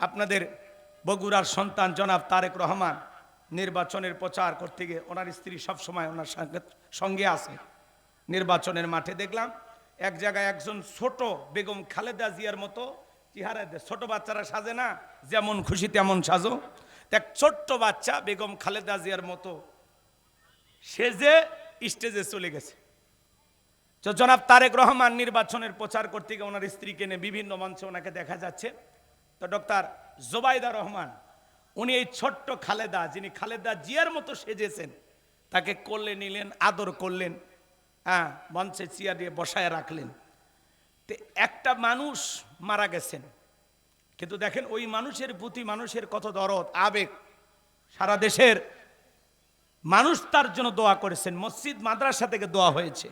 আপনাদের বগুড়ার সন্তান জনাব তারেক রহমান নির্বাচনের প্রচার করতে গিয়ে ওনার স্ত্রী সবসময় ওনার সঙ্গে আছে। নির্বাচনের মাঠে দেখলাম এক জায়গায় একজন ছোট বেগম খালেদা জিয়ার মতো চেহারা, ছোট বাচ্চারা সাজে না, যেমন খুশি তেমন সাজো, এক ছোট্ট বাচ্চা বেগম খালেদা জিয়ার মতো সেজে স্টেজে চলে গেছে। তো জনাব তারেক রহমান নির্বাচনের প্রচার করতে গিয়ে ওনার স্ত্রীকে নিয়ে বিভিন্ন মঞ্চে ওনাকে দেখা যাচ্ছে। তো ডক্টর জোবাইদা রহমান উনি এই ছোট্ট খালেদা, যিনি খালেদা জিয়ার মতো সেজেছেন, তাকে কোলে নিলেন, আদর করলেন, হ্যাঁ, মঞ্চে চেয়ার দিয়ে বসায় রাখলেন। তো একটা মানুষ মারা গেছেন, কিন্তু দেখেন ওই মানুষের প্রতি মানুষের কত দরদ, আবেগ। সারা দেশের মানুষ তার জন্য দোয়া করেছেন, মসজিদ মাদ্রাসা থেকে দোয়া হয়েছে।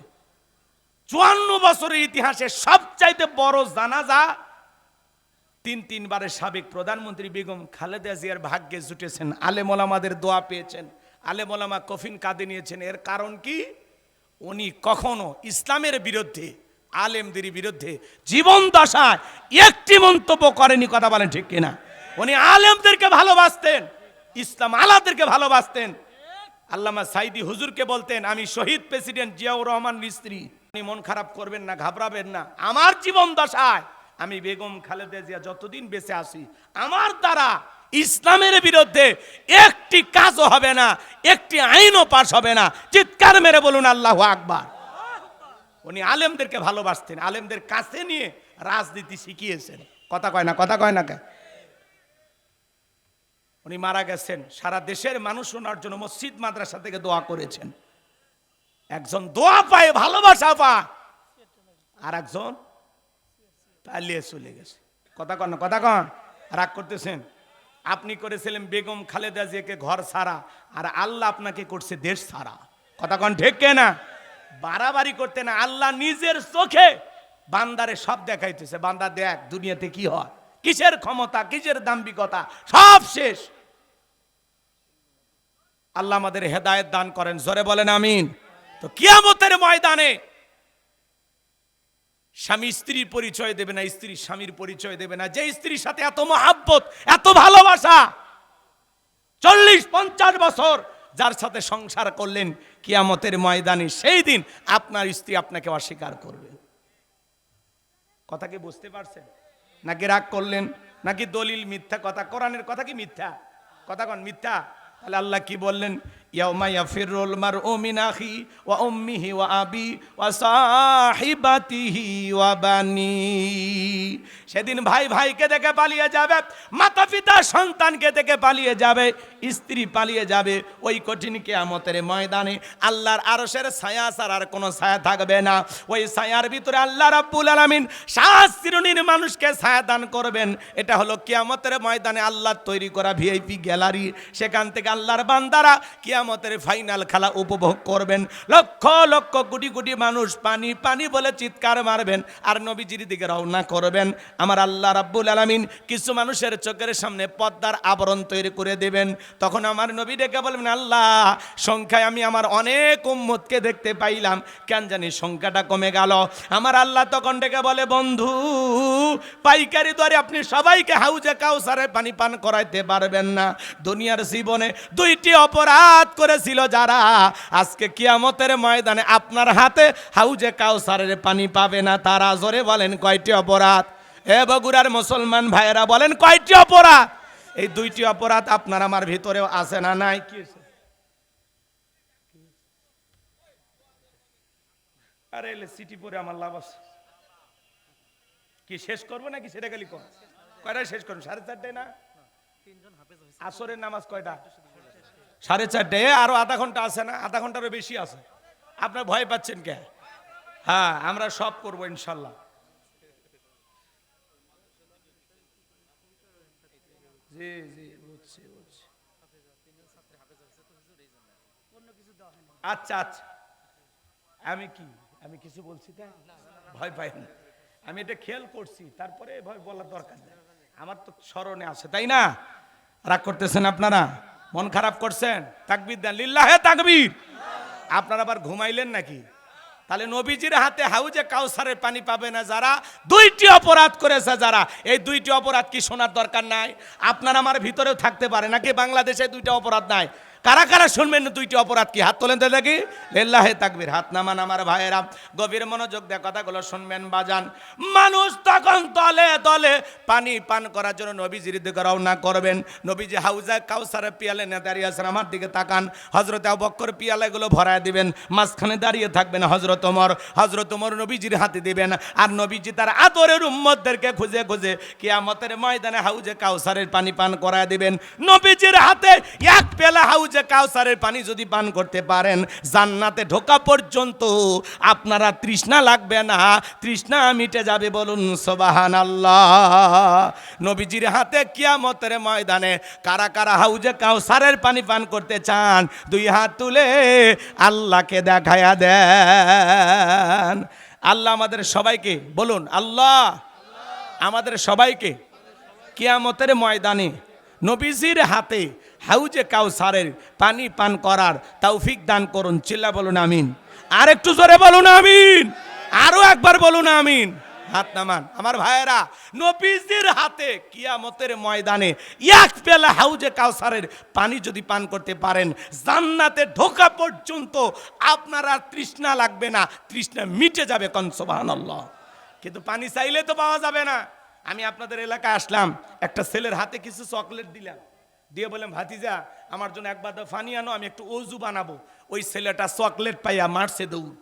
54 বছরের ইতিহাসে সবচাইতে বড় জানাজা তিনবারের সাবেক প্রধানমন্ত্রী বেগম খালেদা জিয়ার ভাগ্যে জুটেছেন। আলেম ওলামাদের দোয়া পেয়েছেন, আলেম ওলামা কফিন কাঁধে নিয়েছেন। এর কারণ কি? উনি কখনো ইসলামের বিরুদ্ধে, আলেমদের বিরুদ্ধে জীবন দশায় একটি মন্তব্য করেনি। কথা বলেন ঠিক কিনা? উনি আলেমদেরকে ভালোবাসতেন, ইসলাম আলাদেরকে ভালোবাসতেন। আল্লামা সাইদি হুজুরকে বলতেন, আমি শহীদ প্রেসিডেন্ট জিয়াউর রহমানের স্ত্রী, আপনি মন খারাপ করবেন না, ঘাবড়াবেন না। আমার জীবন দশায় আমি বেগম খালেদা জিয়া যতদিন বেঁচে আছি, আমার দ্বারা ইসলামের বিরুদ্ধে একটি কাজও হবে না, একটি আইনও পাশ হবে না। চিৎকার মেরে বলুন আল্লাহু আকবার। উনি আলেমদেরকে ভালোবাসতেন, আলেমদের কাছে নিয়ে রাজনীতি শিখিয়েছেন। কথা কয় না, কথা কয় না কে? উনি মারা গেছেন, সারা দেশের মানুষ ওনার জন্য মসজিদ মাদ্রাসা থেকে দোয়া করেছেন। একজন দোয়া পায়, ভালোবাসা পায়, আর একজন পালিয়ে চলে গেছে। কথা কন না, কথা কন। রাগ করতেছেন? আপনি করেছিলেন বেগম খালেদা জিয়াকে ঘর ছাড়া, আর আল্লাহ আপনাকে করছে দেশ ছাড়া। কথা কন ঠিক না? বাড়াবাড়ি করতে না, আল্লাহ নিজের চোখে বান্দারে সব দেখাইতেছে। বান্দা দেখ দুনিয়াতে কি হয়, কিসের ক্ষমতা, কিসের দাম্ভিকতা, সব শেষ। আল্লাহ আমাদের হেদায়েত দান করেন, জোরে বলেন আমিন। তো কিয়ামতের ময়দানে স্বামী স্ত্রীর পরিচয় দেবে না, স্ত্রী স্বামীর পরিচয় দেবে না। যে স্ত্রীর সাথে এত মহাব্বত, এত ভালোবাসা, 40-50 বছর যার সাথে সংসার করলেন, কিয়ামতের ময়দানে সেই দিন আপনার স্ত্রী আপনাকে অস্বীকার করবে। কথা কি বুঝতে পারছেন? নাকি রাগ করলেন? নাকি দলিল মিথ্যা কথা? কোরআনের কথা কি মিথ্যা? কথা কোন মিথ্যা? তাহলে আল্লাহ কি বললেন? ইয়াউমা ইয়াফিরুল মারউ মিন আখি ওয়া উম্মিহি ওয়া আবি ওয়া সাহিবাতিহি ওয়া বানি। সেদিন ভাই ভাইকে দেখে পালিয়ে যাবে, মাতা পিতা সন্তানকে দেখে পালিয়ে যাবে, স্ত্রী পালিয়ে যাবে। ওই কঠিন কিয়ামতের ময়দানে আল্লাহর আরশের ছায়া ছাড়া আর কোনো ছায়া থাকবে না। ওই ছায়ার ভিতরে আল্লাহ রাব্বুল আলামিন 7 শ্রেণীর মানুষকে ছায়া দান করবেন। এটা হলো কিয়ামতের ময়দানে আল্লাহর তৈরি করা ভিআইপি গ্যালারি। সেখান থেকে আল্লাহর বান্দারা কিয়ামতের ফাইনাল খেলা উপভোগ করবেন। লক্ষ লক্ষ কোটি কোটি মানুষ পানি পানি বলে চিৎকার মারবেন আর নবীজির দিকে রওনা করবেন। আমার আল্লাহ রাব্বুল আলামিন কিছু মানুষের চোখের সামনে পর্দার আবরণ তৈরি করে দেবেন। তখন আমার নবী ডেকে বলবেন, আল্লাহ সংখ্যায় আমি আমার অনেক উম্মতকে দেখতে পাইলাম, কেন জানি সংখ্যাটা কমে গেল। আমার আল্লাহ তখন ডেকে বলে, বন্ধু পাইকারি দরে আপনি সবাইকে হাউজে কাউসারে পানি পান করাইতে পারবেন না। দুনিয়ার জীবনে 2টি অপরাধ করেছিল যারা, আজকে কিয়ামতের ময়দানে আপনার হাতে হাউজে কাউসারের পানি পাবে না তারা। জোরে বলেন কয়টি অপরাধ? এ বগুড়ার মুসলমান ভাইয়েরা বলেন কয়টি অপরাধ? এই 2টি অপরাধ আপনার আমার ভিতরেও আছে না নাই? কি আরে এলে সিটি পরে আমার লাভ আছে কি? শেষ করবো নাকি সেটা খালি কম? কয়টায় শেষ করুন? 4:30 না? আসরের নামাজ কয়টা? 4:30। আরো আধা ঘন্টা আছে না? আধা ঘন্টারও বেশি আছে। আপনার ভয় পাচ্ছেন কে? হ্যাঁ, আমরা সব করবো ইনশাল্লাহ। জি জি, বুঝছি বুঝছি। আচ্ছা আচ্ছা, আমি কিছু বলছি তাই ভয় পাই না। আমি এটা খেয়াল করছি, তারপরে ভয় বলার দরকার নেই। আমার তো স্মরণে আছে, তাই না? রাগ করতেছেন আপনারা? মন খারাপ করছেন? তাকবীর দেন, লিল্লাহে তাকবীর। আপনারা আবার ঘুমাইলেন নাকি? তাহলে নবীজির হাতে হাউজে কাউসারের পানি পাবে না যারা, দুইটি অপরাধ করেছে যারা। এই দুইটি অপরাধ কি শোনার দরকার নাই? আপনার আমার ভিতরেও থাকতে পারে নাকি বাংলাদেশে দুইটা অপরাধ নাই? কারা কারা শুনবেন দুইটি অপরাধ কি? হাত তোলেন তো দেখি। লিল্লাহি তাকবীর। হাত নামান আমার ভাইয়েরা, গভীর মনোযোগ দিয়ে কথাগুলো শুনবেন বাজান। মানুষ তখন তলে তলে পানি পান করার জন্য নবীজির দিকে রওনা করবেন। নবীজি হাউজে কাউসারের পিয়ালে নিয়ে দাঁড়িয়ে আছেন, আমার দিকে তাকান। হযরত আবু বকর পিয়ালাগুলো ভরায় দিবেন, মাঝখানে দাঁড়িয়ে থাকবেন হযরত ওমর নবীজির হাতে দিবেন। আর নবীজি তার আদরের উম্মতদেরকে খুঁজে খুঁজে কিয়ামতের ময়দানে হাউজে কাউসারের পানি পান করায় দিবেন। নবীজির হাতে এক পেলা হাউজে কাউসারের পানি যদি পান করতে পারেন, জান্নাতে ঢোকা পর্যন্ত আপনারা তৃষ্ণা লাগবে না, তৃষ্ণা মিটে যাবে। বলুন সুবহানাল্লাহ। নবীজির হাতে কিয়ামতের ময়দানে কারা কারা হাউজে কাউসারের পানি পান করতে চান? দুই হাত তুলে আল্লাহকে দেখায়া দেন। আল্লাহ আমাদের সবাইকে, বলুন আল্লাহ আমাদের সবাইকে কিয়ামতের ময়দানে নবীজির হাতে হাউজে কাউসারের পানি পান করার তৌফিক দান করুন। চিল্লা বলুন আমিন। আর একটু জোরে বলুন আমিন। আরো একবার বলুন আমিন। হাত নামান আমার ভাইয়েরা, নবীজির হাতে কিয়ামতের ময়দানে এক পেলা হাউজে কাউসারের পানি যদি পান করতে পারেন, জান্নাতে ঢোকা পর্যন্ত আপনার আর তৃষ্ণা লাগবে না, তৃষ্ণা মিটে যাবে। কোন সুবহানাল্লাহ। কিন্তু পানি চাইলে তো পাওয়া যাবে না। আমি আপনাদের এলাকায় আসলাম, একটা ছেলের হাতে কিছু চকলেট দিলাম, দিয়ে বললাম ভাতিজা আমার জন্য একবার পানি আনো, আমি একটু ওযু বানাবো। ওই ছেলেটা চকলেট পাইয়া মারছে দৌড়,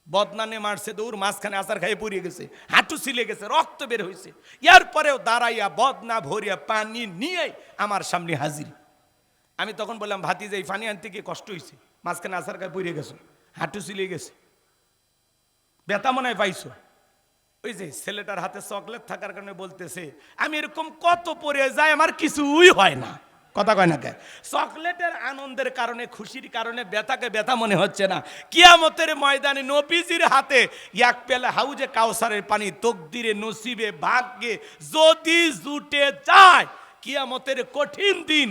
বদনানে মারছে দৌড়, মাঝখানে আচার খাইয়ে পড়িয়ে গেছে, হাঁটু ছিলে গেছে, রক্ত বের হয়েছে। এরপরেও দাঁড়াইয়া বদনা ভরিয়া পানি নিয়ে আমার সামনে হাজির। আমি তখন বললাম ভাতিজা এই পানি আনতে গিয়ে কষ্ট হয়েছে, মাঝখানে আচার খাইয়ে পড়িয়ে গেছে, হাঁটু ছিলে গেছে, ব্যথা মনে হয় পাইছো। ওই যে ছেলেটার হাতে চকলেট থাকার কারণে বলতেছে আমি এরকম কত পরে যাই, আমার কিছুই হয় না। কথা কয় না কে? চকলেটের আনন্দের কারণে, খুশির কারণে ব্যথাকে ব্যথা মনে হচ্ছে না। কিয়ামতের ময়দানে নবীজির হাতে এক পেলা হাউজে কাউসারের পানি তকদিরে, নসিবে, ভাগ্যে যদি জুটে যায়, কিয়ামতের কঠিন দিন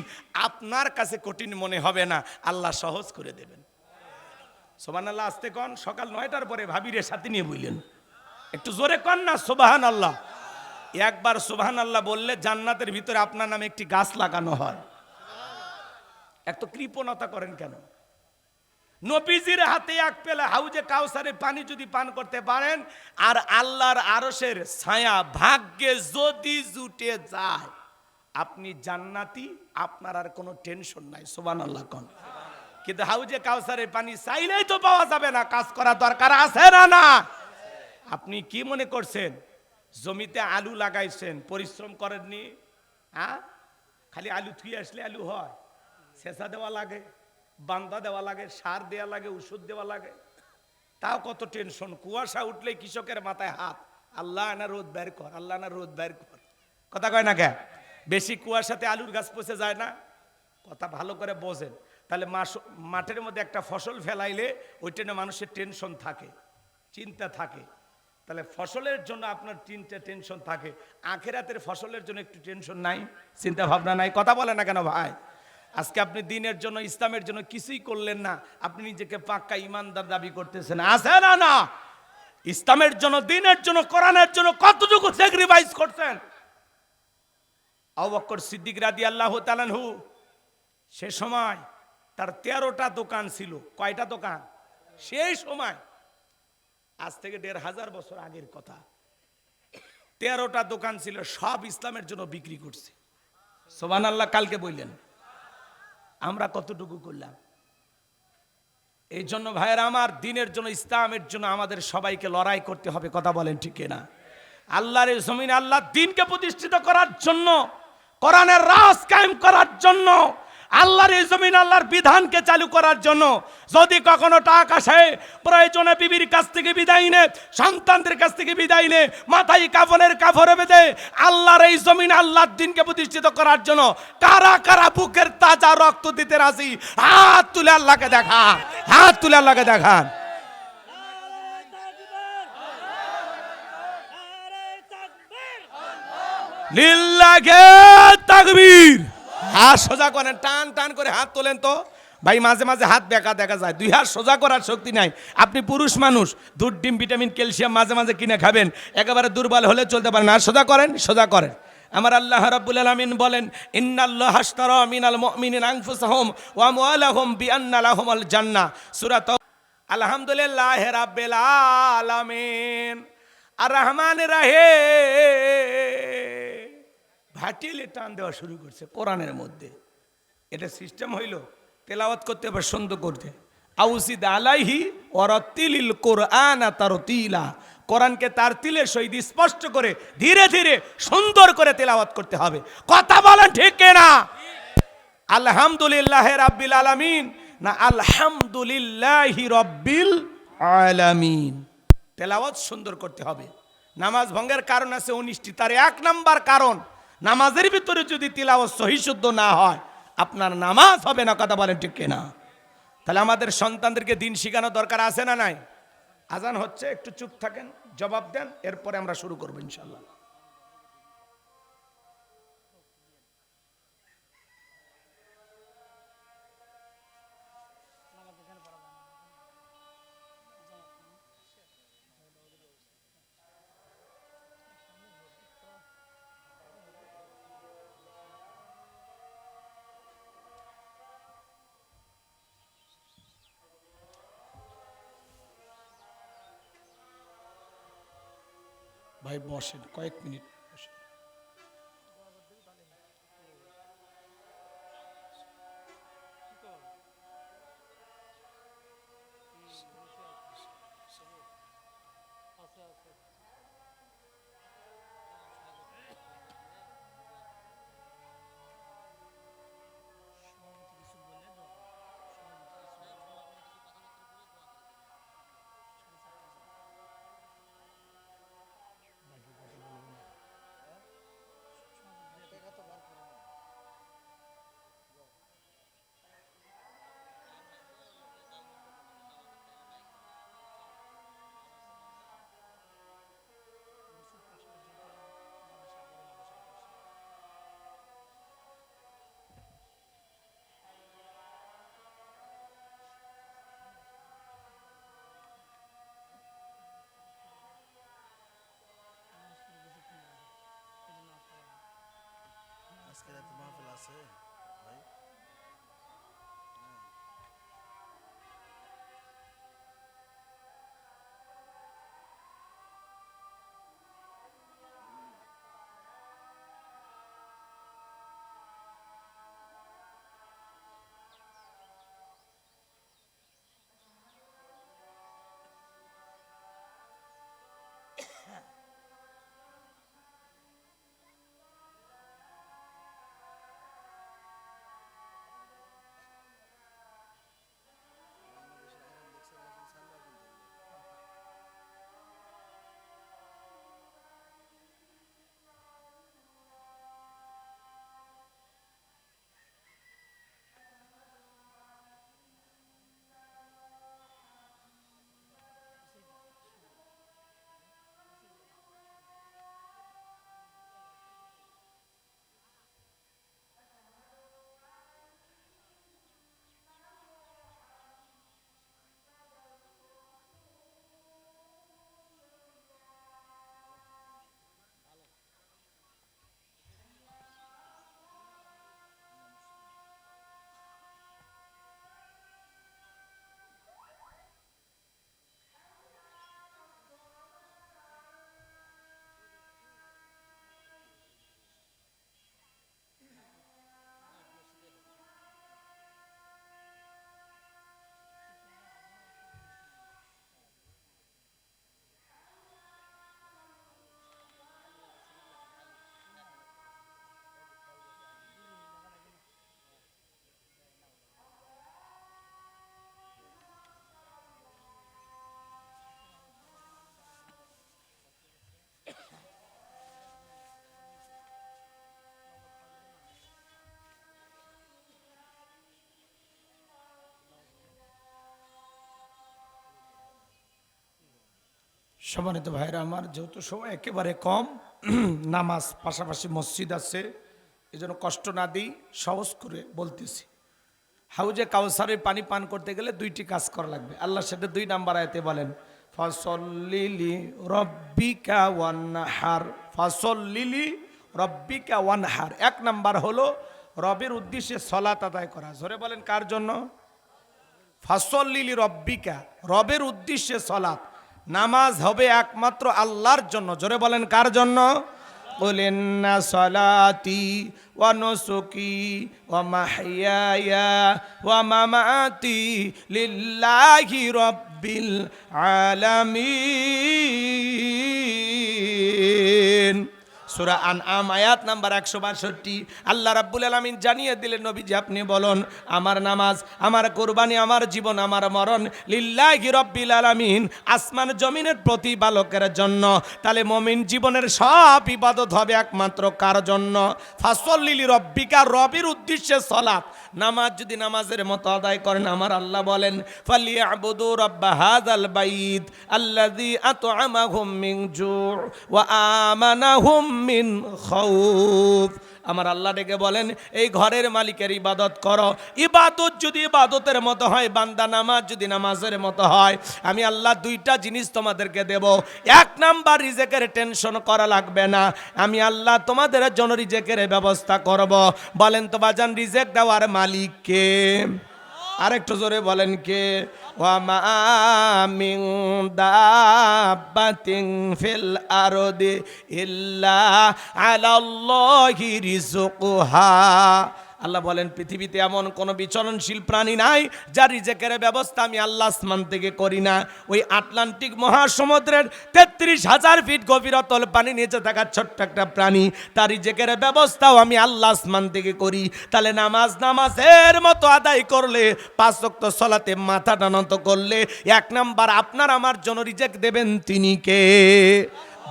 আপনার কাছে কঠিন মনে হবে না, আল্লাহ সহজ করে দেবেন। সুবহানাল্লাহ। আসতে কন, সকাল 9টার পরে ভাবিরে সাথে নিয়ে বললেন, একটু জোরে কন না সুবহানাল্লাহ। একবার সুবহানাল্লাহ বললে জান্নাতের ভিতরে আপনার নামে একটি গাছ লাগানো হয়। এত কৃপণতা করেন কেন? নবীজির হাতে এক পেলা হাউজে কাউসারের পানি যদি পান করতে পারেন, আর আল্লাহর আরশের ছায়া ভাগ্যে যদি জুটে যায়, আপনি জান্নাতি, আপনার আর কোনো টেনশন নাই। সুবহানাল্লাহ কোন। কিন্তু হাউজে কাউসারের পানি চাইলেই তো পাওয়া যাবে না, কাজ করা দরকার আছে না? না। আপনি কি মনে করছেন জমিতে আলু লাগাইছেন, পরিশ্রম করেননি? হ্যাঁ, খালি আলু থুয়ে আসলে আলু হয়? সেচা দেওয়া লাগে, বান্দা দেওয়া লাগে, সার দেওয়া লাগে, ওষুধ দেওয়া লাগে। তাও কত টেনশন। কুয়াশা উঠলে কৃষকের মাথায় হাত, আল্লাহ না রোদ বের কর, আল্লাহ না রোদ বের কর। কথা কয় না কে? বেশি কুয়াশাতে আলুর গাছ পচে যায় না? কথা ভালো করে বোঝেন। তাহলে মাঠের মধ্যে একটা ফসল ফেলাইলে ওইটা নিয়ে মানুষের টেনশন থাকে, চিন্তা থাকে। তাহলে ফসলের জন্য আপনার তিনটা টেনশন থাকে, আখিরাতের ফসলের জন্য একটু টেনশন নাই, চিন্তা ভাবনা নাই। কথা বলে না কেন ভাই? আজকে আপনি দিনের জন্য, ইসলামের জন্য কিছুই করলেন না, আপনি নিজেকে পাক্কা ইমানদার দাবি করতেছেন, আছে না? না। ইসলামের জন্য, দিনের জন্য, কোরআনের জন্য কতটুকু স্যাক্রিফাইস করছেন? আবু বকর সিদ্দিক রাদিয়াল্লাহু তাআলা আনহু, সে সময় তার 13টা দোকান ছিল। কয়টা দোকান? সেই সময়, আজ থেকে 1500 বছর আগের কথা, 13টা দোকান ছিল, সব ইসলামের জন্য বিক্রি করছে। সুবহানাল্লাহ। কালকে বললেন, আমরা কতটুকু করলাম? এই জন্য ভাইয়েরা আমার, দিনের জন্য, ইসলামের জন্য আমাদের সবাইকে লড়াই করতে হবে। কথা বলেন ঠিক না? আল্লাহর জমিনে আল্লাহর দ্বীনকে প্রতিষ্ঠিত করার জন্য, কোরআনের রাজ কায়েম করার জন্য, আল্লাহর এই জমিন আল্লাহর বিধানকে চালু করার জন্য যদি কখনো টাকা আসে, প্রয়োজনে বিবির কাছ থেকে বিদায় নে, সন্তানদের কাছ থেকে বিদায় নে, মাথায় কাফনের কাফরে বেঁধে আল্লাহর এই জমিন আল্লাহর দ্বীনকে প্রতিষ্ঠিত করার জন্য কারা কারা বুকের তাজা রক্ত দিতে রাজি? হাত তুলে আল্লাহকে দেখান, হাত তুলে আল্লাহকে দেখান। লিল্লাহি তাকবীর। হাত সোজা করেন, টান টান করে হাত তোলেন তো। ভাই মাঝে মাঝে হাত বেঁকা দেখা যায়, দুই হাত সোজা করার শক্তি নাই। আপনি পুরুষ মানুষ, দুধ ডিম ভিটামিন ক্যালসিয়াম মাঝে মাঝে কিনে খাবেন, একেবারে দুর্বল হলে চলতে পারেন। আর সোজা করেন, সোজা করেন। আমার আল্লাহ রাব্বুল আলামিন বলেন, ইন্নাল্লাহা আশতারা মিনাল মুমিনিনা আনফুসাহুম ওয়া আমওয়ালাহুম বিআন্না লাহুমুল জান্নাহ। সূরা আলহামদুলিল্লাহ রাব্বিল আলামিন আর রহমান রাহিম। ভাটিলে টান দেওয়া শুরু করছে কোরআনের মধ্যে। এটা সিস্টেম হইল তেলাওয়াত করতে হবে সুন্দর করতে। আউসিদ আলাইহি ওয়ারাতিলিল কোরআন তারতিলা, কোরআনকে তার তিলের সহিত স্পষ্ট করে ধীরে ধীরে সুন্দর করে তেলাওয়াত করতে হবে। কথা বলেন ঠিক কিনা? আলহামদুলিল্লাহ রাব্বিল আলামিন না আলহামদুলিল্লাহি রাব্বিল আলামিন। তেলাওয়াত সুন্দর করতে হবে। নামাজ ভঙ্গের কারণ আছে 19টি, তার 1 নাম্বার কারণ নামাজের ভিতরে যদি তিলাওয়াত সহি শুদ্ধ না হয় আপনার নামাজ হবে না। কথা বলেন ঠিক কিনা? তাহলে আমাদের সন্তানদেরকে দিন শেখানো দরকার আছে না নাই? আজান হচ্ছে, একটু চুপ থাকেন, জবাব দেন, এরপরে আমরা শুরু করবো ইনশাল্লাহ। ভাই বসেন, কয়েক মিনিট বসেন। আজকে রাতে মাহফিল আছে ভাই? সম্মানিত ভাইরা আমার, যেহেতু সময় একেবারে কম, নামাজ পাশাপাশি মসজিদ আছে, এই জন্য কষ্ট না দিই, সহজ করে বলতেছি। হাউজে কাউসারের পানি পান করতে গেলে দুইটি কাজ করা লাগবে। আল্লাহ সেটা 2 নাম্বার আয়াতে বলেন, ফাসল্লিলি রব্বিকা ওয়ানহার, ফাসল্লিলি রব্বিকা ওয়ানহার। 1 নাম্বার হলো রবের উদ্দেশ্যে সালাত আদায় করা। জোরে বলেন কার জন্য? ফাসল্লিলি রব্বিকা, রবের উদ্দেশ্যে সালাত। নামাজ হবে একমাত্র আল্লাহর জন্য। জোরে বলেন কার জন্য? قل إن صلاتي ونسكي ومحياي ومماتي لله رب العالمين। সূরা আনআম আয়াত নাম্বার 162। আল্লাহ রাব্বুল আলামিন জানিয়ে দিলেন, নবীজি আপনি বলুন, আমার নামাজ, আমার কুরবানি, আমার জীবন, আমার মরণ লিল্লাহি রাব্বিল আলামিন, আসমান জমিনের প্রতিপালকের জন্য। তাহলে মুমিন জীবনের সব ইবাদত হবে একমাত্র কার জন্য? ফাসল্লিলি রব্বিকা, রবের উদ্দেশ্যে সালাত। নামাজ যদি নামাজের মতো আদায় করেন, আমার আল্লাহ বলেন, ফালিয়াবুদু রাব্ব হাযাল বাইত আল্লাযী আত'আমাহুম মিন জু' ওয়া আমানাহুম মিন খাউফ। আমার আল্লাহ ডেকে বলেন, এই ঘরের মালিকের ইবাদত করো। ইবাদত যদি ইবাদতের মতো হয়, বান্দা নামাজ যদি নামাজের মতো হয়, আমি আল্লাহ 2টা জিনিস তোমাদেরকে দেব। 1 নাম্বার, রিজেকের টেনশন করা লাগবে না। আমি আল্লাহ তোমাদের জন্য রিজেকের ব্যবস্থা করব। বলেন তো বাজান, রিজেক দেওয়ার মালিক কে? আরেকটু জোরে বলেন কে? ওয়া মা মিন দাব্বাতিন ফিল আরদি ইল্লা আলাল্লাহি রিজকুহা। আল্লাহ বলেন, পৃথিবীতে এমন কোনো বিচরণশীল প্রাণী নাই যার রিজেকের ব্যবস্থা আমি আল্লাহ আসমান থেকে করি না। ওই আটলান্টিক মহাসমুদ্রের 33,000 ফিট গভীরতল পানি নিচে থাকা ছোট্ট একটা প্রাণী, তার রিজেকের ব্যবস্থাও আমি আল্লাহ আসমান থেকে করি। তাহলে নামাজ নামাজের মতো আদায় করলে, 5 ওয়াক্ত সালাতে মাথাটা নত করলে, 1 নাম্বার আপনার আমার জন্য রিজেক দেবেন তিনি কে?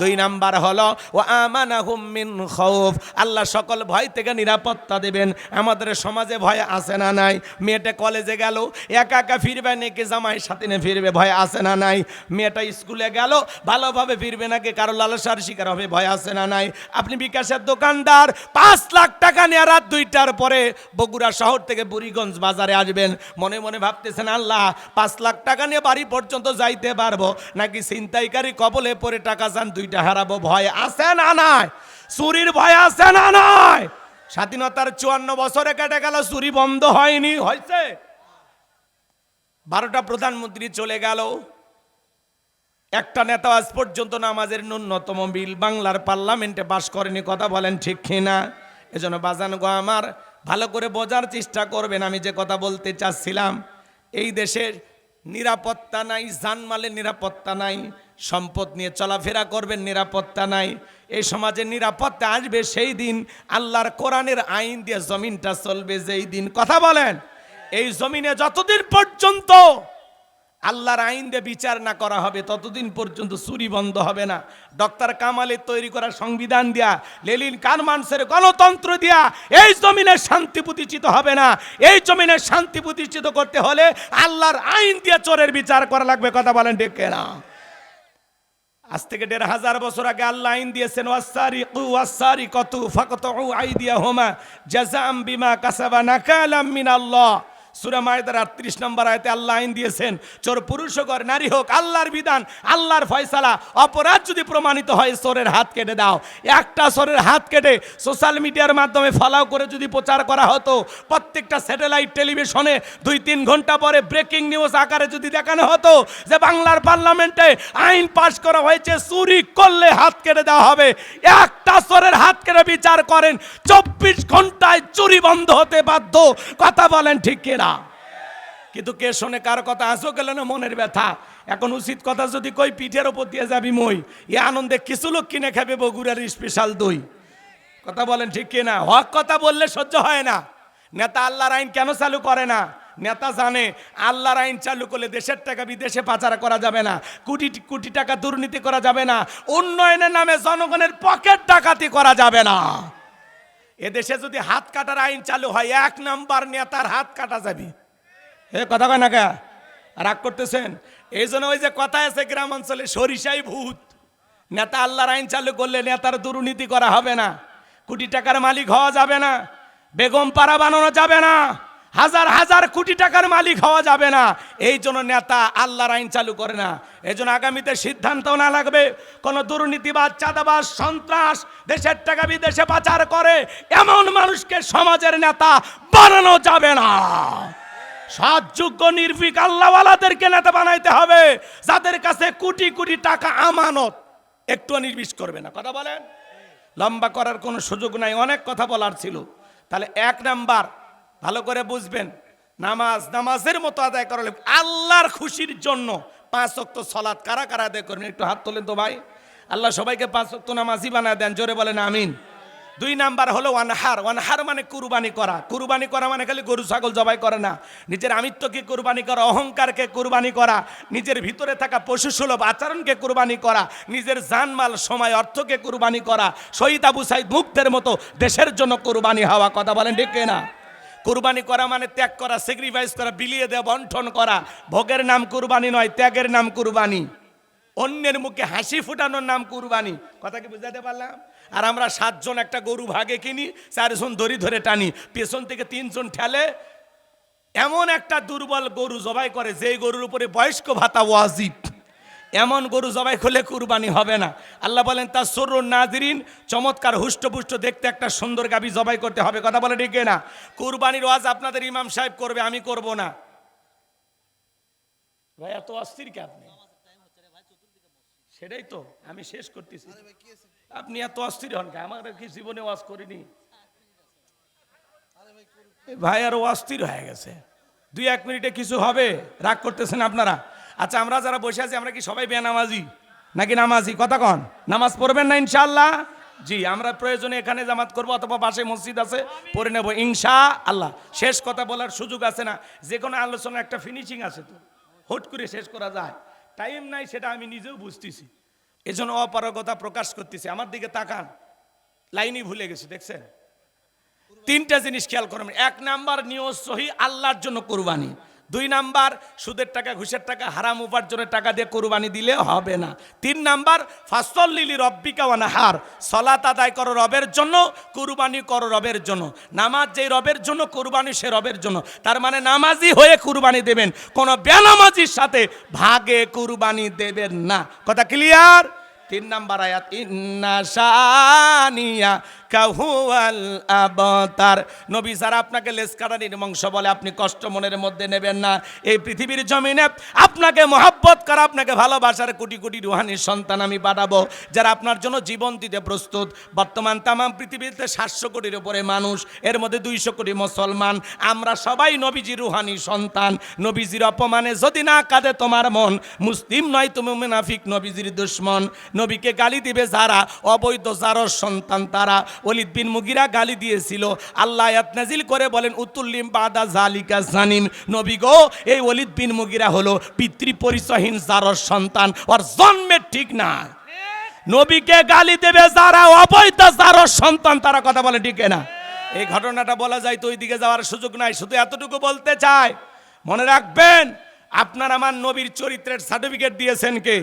2 নাম্বার হলো ও আমানাহুম মিন খাউফ, আল্লাহ সকল ভয় থেকে নিরাপত্তা দেবেন। আমাদের সমাজে ভয় আছে না নাই? মেয়েটা কলেজে গেল, একা একা ফিরবে নাকি জামাইয়ের সাথে নিয়ে ফিরবে, ভয় আছে না নাই? মেয়েটা স্কুলে গেল, ভালোভাবে ফিরবে নাকি কারো লালসার শিকার হবে, ভয় আছে না নাই? আপনি বিকাশের দোকানদার, 5 লাখ টাকা নিয়ে রাত 2টার পরে বগুড়া শহর থেকে বুড়িগঞ্জ বাজারে আসবেন, মনে মনে ভাবতেছেন, আল্লাহ 5 লাখ টাকা নিয়ে বাড়ি পর্যন্ত যাইতে পারবো নাকি ছিনতাইকারী কবলে পড়ে টাকা যান 2টা হারাবো? ভয় আছে না নাই? চুরির ভয় আছে না নাই? স্বাধীনতার 54 বছরে কেটে গেল, চুরি বন্ধ হয়নি? হয়েছে। 12টা প্রধানমন্ত্রী চলে গেল, একটা নেতা আজ পর্যন্ত নামাজের ন্যূনতম বিল বাংলার পার্লামেন্টে পাস করেনি। কথা বলেন ঠিক কিনা? এজন্য বাজান গো আমার, ভালো করে বোঝার চেষ্টা করবেন আমি যে কথা বলতে চাচ্ছিলাম। এই দেশের নিরাপত্তা নাই, জানমালের নিরাপত্তা নাই, সম্পদ নিয়ে চলাফেরা করবেন নিরাপত্তা নাই। এই সমাজে নিরাপত্তা আসবে সেই দিন আল্লাহর কোরআনের আইন দিয়ে জমিনটা চলবে যেই দিন। কথা বলেন, এই জমিনে যতদিন পর্যন্ত আল্লাহর আইন দিয়ে বিচার না করা হবে ততদিন পর্যন্ত চুরি বন্ধ হবে না। ডক্টর কামালের তৈরি করা সংবিধান দিয়া, লেনিন কারমার্ক্সের গণতন্ত্র দিয়া এই জমিনে শান্তি প্রতিষ্ঠিত হবে না। এই জমিনে শান্তি প্রতিষ্ঠিত করতে হলে আল্লাহর আইন দিয়ে চোরের বিচার করা লাগবে। কথা বলেন ঠিক কিনা? আজ থেকে 1500 বছর আগে আল্লাহ আইন দিয়েছেন, ওয়াসারিকু ওয়াসারিকাতু ফাকতু আইদিয়াহুমা জাযাআম বিমা কাসাবা নাকালাম মিনাল্লাহ। সূরা মায়েদার 38 নম্বর আয়াতে আল্লাহ আইন দিয়েছেন, চোর পুরুষ হোক আর নারী হোক, আল্লাহর বিধান, আল্লাহর ফয়সালা। অপরাধ যদি প্রমাণিত হয় চোরের হাত কেটে দাও। একটা চোরের হাত কেটে সোশ্যাল মিডিয়ার মাধ্যমে ফলাও করে যদি প্রচার করা হতো, প্রত্যেকটা স্যাটেলাইট টেলিভিশনে 2-3 ঘন্টা পরে ব্রেকিং নিউজ আকারে যদি দেখানো হতো যে বাংলার পার্লামেন্টে আইন পাশ করা হয়েছে, চুরি করলে হাত কেটে দেওয়া হবে, একটা চোরের হাত কেটে বিচার করেন, 24 ঘন্টায় চুরি বন্ধ হতে বাধ্য। কথা বলেন ঠিক কিনা? কিন্তু কে শোনে কার কথা? আসো গেল না মনের ব্যথা। এখন উচিত কথা যদি কই, পিঠের ওপর দিয়ে যাবি মই, এ আনন্দে কিছু লোক কিনে খাবে বগুড়ার স্পেশাল দই। কথা বলেন ঠিক কিনা? হক কথা বললে সহ্য হয় না। নেতা আল্লাহর আইন কেন চালু করে না? নেতা জানে আল্লাহর আইন চালু করলে দেশের টাকা বিদেশে পাচার করা যাবে না, কোটি কোটি টাকা দুর্নীতি করা যাবে না, উন্নয়নের নামে জনগণের পকেট ডাকাতি করা যাবে না। এদেশে যদি হাত কাটার আইন চালু হয়, 1 নাম্বার নেতার হাত কাটা যাবে। এ কথা কয় না কে? রাগ করতেছেন? এই জন্য ওই যে কথা আছে গ্রাম অঞ্চলে, সরিষাই ভূত। নেতা আল্লাহর আইন চালু করলে নেতার দুর্নীতি করা হবে না, কোটি টাকার মালিক হওয়া যাবে না, বেগম পাড়া বানানো যাবে না, হাজার হাজার কোটি টাকার মালিক হওয়া যাবে না। এই জন্য নেতা আল্লাহর আইন চালু করে না। এই জন্য আগামীতে সিদ্ধান্ত না লাগবে, কোন দুর্নীতিবাদ, চাঁদাবাজ, সন্ত্রাস, দেশের টাকা বিদেশে পাচার করে এমন মানুষকে সমাজের নেতা বানানো যাবে না। সৎযোগ্য নির্ভীক আল্লাহওয়ালাদেরকে নেতা বানাইতে হবে, যাদের কাছে কোটি কোটি টাকা আমানত, একটু নির্বিষ করবে না। কথা বলেন, লম্বা করার কোনো সুযোগ নাই, অনেক কথা বলার ছিল। তাহলে 1 নাম্বার ভালো করে বুঝবেন, নামাজের মতো আদায় করা লাগবে আল্লাহর খুশির জন্য। 5 ওয়াক্ত সালাত কারা কারা আদায় করবেন একটু হাত তোলেন তো ভাই। আল্লাহ সবাইকে 5 ওয়াক্ত নামাজি বানায় দেন, জোরে বলেন আমিন। 2 নাম্বার হলো ওয়ানহার মানে কুরবানি করা। কুরবানি করা মানে খালি গরু ছাগল জবাই করে না, নিজের আমিত্বকে কুরবানি করা, অহংকারকে কুরবানি করা, নিজের ভিতরে থাকা পশুসুলভ আচরণকে কুরবানি করা, নিজের জানমাল, সময়, অর্থকে কুরবানি করা, শহীদ আবু সাইদ মুগ্ধের মতো দেশের জন্য কুরবানি হওয়া। কথা বলেন ঠিক না? কুরবানি করা মানে ত্যাগ করা, স্যাক্রিফাইস করা, বিলিয়ে দেওয়া, বন্টন করা। ভোগের নাম কুরবানি নয়, ত্যাগের নাম কুরবানি। অন্যের মুখে হাসি ফুটানোর নাম কুরবানি। কথা কি বুঝাতে পারলাম? আর আমরা 7 জন একটা গরু ভাগে কিনি, 4 জন দড়ি ধরে টানি, পেছন থেকে 3 জন ঠেলে। এমন একটা দুর্বল গরু জবাই করে যেই গরুর উপরে বয়স্ক ভাতা ওয়াজিব, এমন গরু জবাই করলে কুরবানি হবে না। আল্লাহ বলেন তা সরুন নাজিরিন, চমৎকার হুষ্টপুষ্ট দেখতে একটা সুন্দর গাভী জবাই করতে হবে। কথা বলে ঠিক না? কুরবানির ওয়াজ আপনাদের ইমাম সাহেব করবে, আমি করব না। ভাই এত অস্থির কে আপনি? সেটাই তো আমি শেষ করতেছি, আপনি এত অস্থির হন কে? আমার কি জীবনে ওয়াজ করিনি ভাই, আর অস্থির হয়ে গেছে। 2-1 মিনিটে কিছু হবে, রাগ করতেছেন আপনারা? আচ্ছা, আমরা যারা বসে আছি আমরা কি সবাই বেনামাজি নাকি নামাজি? কথা কন, নামাজ পড়বেন না ইনশাআল্লাহ? জি, আমরা প্রয়োজনে এখানে জামাত করবো অথবা পাশে মসজিদ আছে পড়ে নেবো ইনশাআল্লাহ। শেষ কথা বলার সুযোগ আছে না? যে কোনো আলোচনা একটা ফিনিশিং আছে, তো হুট করে শেষ করা যায়? টাইম নাই, সেটা আমি নিজেও বুঝতেছি। এজন্য অপারগতা প্রকাশ করতেছি। আমার দিকে তাকান, লাইনই ভুলে গেছি, দেখছেন? 3টা জিনিস খেয়াল করবেন। 1 নাম্বার নিয়ত সহি, আল্লাহর জন্য কুরবানি। 2 নাম্বার সুদের টাকা, ঘুষের টাকা, হারাম উপার্জনের টাকা দিয়ে কুরবানি দিলে হবে না। 3 নাম্বার ফাসল্লি রব্বিকা ওয়ানহার, সালাত আদায় করো রবের জন্য, কুরবানি করো রবের জন্য। নামাজ যেই রবের জন্য, কুরবানি সে রবের জন্য। তার মানে নামাজি হয়ে কুরবানি দেবেন, কোন বেনামাজির সাথে ভাগে কুরবানি দেবেন না। কথা ক্লিয়ার? 3 নাম্বার আয়াত, ইন্না শানিয়া কাহুয়াল আবতার। নবী যারা আপনাকে লেজ কাটা নির্বংশ বলে, আপনি কষ্ট মনের মধ্যে নেবেন না। এই পৃথিবীর জমিনে আপনাকে মহব্বত করা, আপনাকে ভালোবাসার কোটি কোটি রুহানি সন্তান আমি পাঠাবো, যারা আপনার জন্য জীবন দিতে প্রস্তুত। বর্তমান তামাম পৃথিবীতে 700 কোটির উপরে মানুষ, এর মধ্যে 200 কোটি মুসলমান। আমরা সবাই নবীজির রুহানি সন্তান। নবীজির অপমানে যদি না কাঁদে তোমার মন, মুসলিম নয় তুমি মুনাফিক, নবীজির দুশ্মন। নবীকে গালি দিবে যারা, অবৈধ জারর সন্তান তারা। ওয়ালিদ বিন মুগিরা গালি দিয়েছিল, আল্লাহ আয়াত নাজিল করে বলেন উতুল্লিম বাদা জালিকা জানিম। নবী গো, এই ওয়ালিদ বিন মুগিরা হলো পিতৃ পরিচয়হীন জারর সন্তান, ওর জন্মের ঠিক না। নবীকে গালি দেবে যারা, অবৈধ জারর সন্তান তারা। কথা বলে ঠিক না? এই ঘটনাটা বলা যায় তো, ওই দিকে যাওয়ার সুযোগ নাই। শুধু এতটুকু বলতে চাই, মনে রাখবেন আপনার আমার নবীর চরিত্রের সার্টিফিকেট দিয়েছেন কে?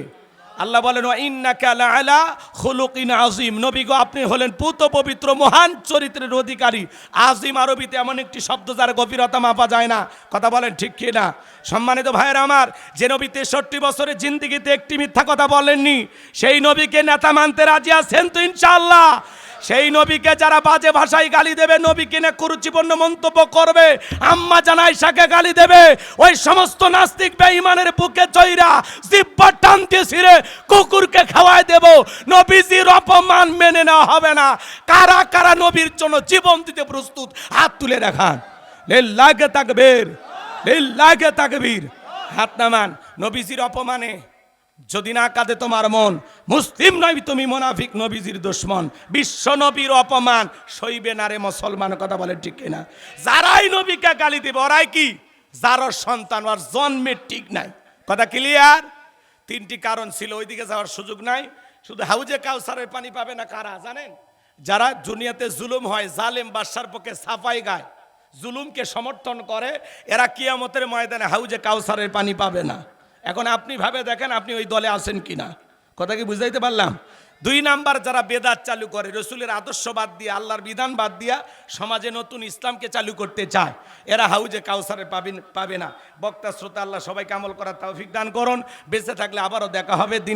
আল্লাহ বলেন ইন্নাকা লাআলা খুলুকিন আযীম। নবী গো, আপনি হলেন পুত পবিত্র মহান চরিত্রের অধিকারী। আযীম আরবিতে এমন একটি শব্দ যার গভীরতা মাপা যায় না। কথা বলেন ঠিক কি না? সম্মানিত ভাইয়েরা আমার, যে নবী 63 বছরের জিন্দেগিতে একটি মিথ্যা কথা বলেননি, সেই নবীকে নেতা মানতে রাজি আছেন তো ইনশাআল্লাহ? সেই নবীকে যারা বাজে ভাষায় গালি দেবে, নবীকে নিয়ে কুরুচিপূর্ণ মন্তব্য করবে, আম্মা জান আয়েশাকে গালি দেবে, ওই সমস্ত নাস্তিক বেঈমানের বুকে চৈরা জিহ্বা টানতে ছিঁড়ে কুকুরকে খাওয়ায় দেব। নবীজির অপমান মেনে নেওয়া হবে না। কারা কারা নবীর জন্য জীবন দিতে প্রস্তুত, হাত তুলে দেখান। লিল্লাহি তাকবীর, লিল্লাহি তাকবীর। হাত নামান। নবীজির অপমানে যদি না কাঁদে তোমার মন, মুসলিম নয় তুমি মুনাফিক, নবীজির দুশমন। বিশ্ব নবীর অপমান সইবে না রে মুসলমান। কথা বলে ঠিক কিনা? যারাই নবীকে গালি দিবে ওরাই কি? যার সন্তান, ওর জন্মের ঠিক নাই। কথা ক্লিয়ার? 3টি কারণ ছিল, ওইদিকে যাওয়ার সুযোগ নাই। শুধু হাউজে কাউসারের পানি পাবে না কারা জানেন? যারা দুনিয়াতে জুলুম হয়, জালেম বাদশার পক্ষে সাফাই গায়, জুলুমকে সমর্থন করে, এরা কিয়ামতের ময়দানে হাউজে কাউসারের পানি পাবে না। এখন আপনি ভাবে দেখেন আপনি ওই দলে আছেন কিনা। কথা কি বুঝাইতে পারলাম? দুই নাম্বার যারা বেদাত চালু করে, রসুলের আদর্শ বাদ দিয়ে, আল্লাহর বিধান বাদ দিয়া সমাজে নতুন ইসলামকে চালু করতে চায়, এরা হাউজে কাউসারে পাবে না। বক্তা শ্রোতা আল্লাহ সবাইকে আমল করার তৌফিক দান করুন। বেঁচে থাকলে আবারও দেখা হবে দিন।